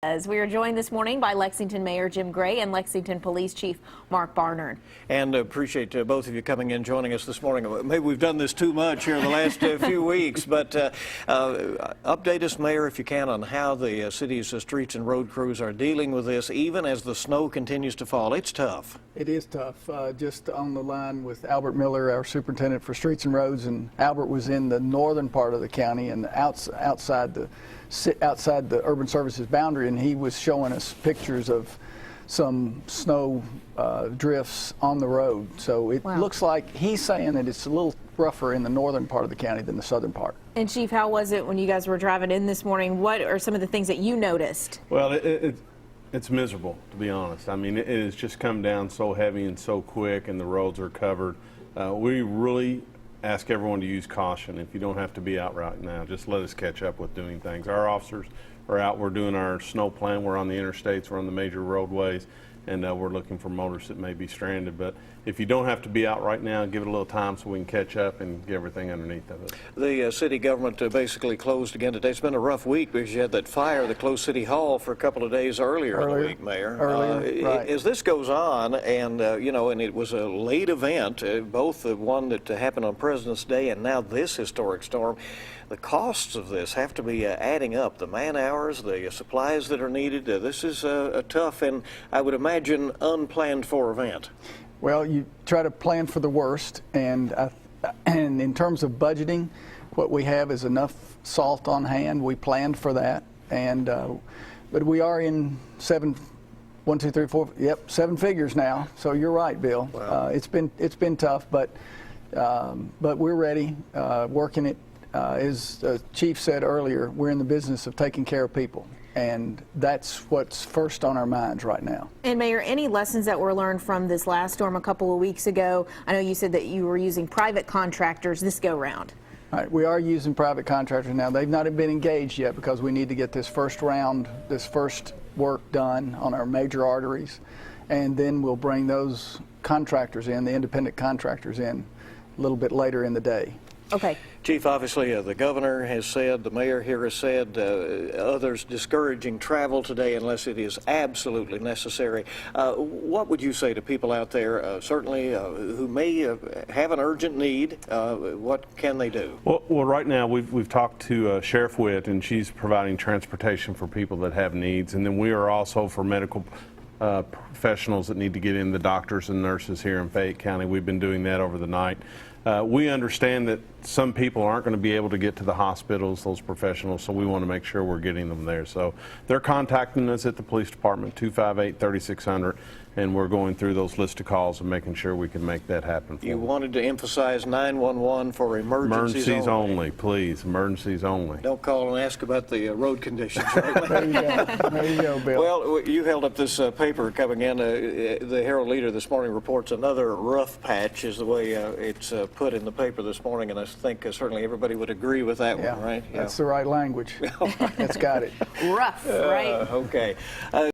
As we are joined this morning by Lexington Mayor Jim Gray and Lexington Police Chief Mark Barnard. And appreciate both of you coming in, joining us this morning. Maybe we've done this too much here in the last few weeks, but update us, Mayor, if you can, on how the city's streets and road crews are dealing with this, even as the snow continues to fall. It's tough. It is tough. Just on the line with Albert Miller, our superintendent for streets and roads, and Albert was in the northern part of the county and outside the urban services boundary, and he was showing us pictures of some snow drifts on the road. So it looks like he's saying that it's a little rougher in the northern part of the county than the southern part. And Chief, how was it when you guys were driving in this morning? What are some of the things that you noticed? Well, it's miserable, to be honest. I mean, it has just come down so heavy and so quick, and the roads are covered. We really ask everyone to use caution. If you don't have to be out right now, just let us catch up with doing things. Our officers are out. We're doing our snow plan. We're on the interstates. We're on the major roadways, and we're looking for motorists that may be stranded. But if you don't have to be out right now, give it a little time so we can catch up and get everything underneath of it. The city government basically closed again today. It's been a rough week because you had that fire that closed City Hall for a couple of days earlier in the week, Mayor. Right. As this goes on, and and it was a late event, both the one that happened on President's Day and now this historic storm, the costs of this have to be adding up. The man hours, the supplies that are needed. This is a tough and, I would imagine, unplanned for event. Well, you try to plan for the worst, and in terms of budgeting, what we have is enough salt on hand. We planned for that, and but we are in seven figures now. So you're right, Bill. Wow. It's been tough, but we're ready, working it. As Chief said earlier, we're in the business of taking care of people, and that's what's first on our minds right now. And Mayor, any lessons that were learned from this last storm a couple of weeks ago? I know you said that you were using private contractors this go round. All right, we are using private contractors now. They've not been engaged yet because we need to get this first work done on our major arteries, and then we'll bring those contractors in, the independent contractors in, a little bit later in the day. Okay. Chief, obviously the governor has said, the mayor here has said, others discouraging travel today unless it is absolutely necessary. What would you say to people out there, certainly who may have an urgent need? What can they do? Well, right now we've talked to Sheriff Witt, and she's providing transportation for people that have needs, and then we are also for medical professionals that need to get in, the doctors and nurses here in Fayette County. We've been doing that over the night. We understand that some people aren't going to be able to get to the hospitals, those professionals, so we want to make sure we're getting them there. So they're contacting us at the police department, 258-3600, and we're going through those list of calls and making sure we can make that happen for them. You wanted to emphasize 911 for emergencies only, please, emergencies only. Don't call and ask about the road conditions, right? There you go. There you go, Bill. Well, you held up this paper coming in. The Herald Leader this morning reports another rough patch, is the way it's put in the paper this morning, and I think certainly everybody would agree with that one, right? That's the right language. That's got it. Rough, right? Okay.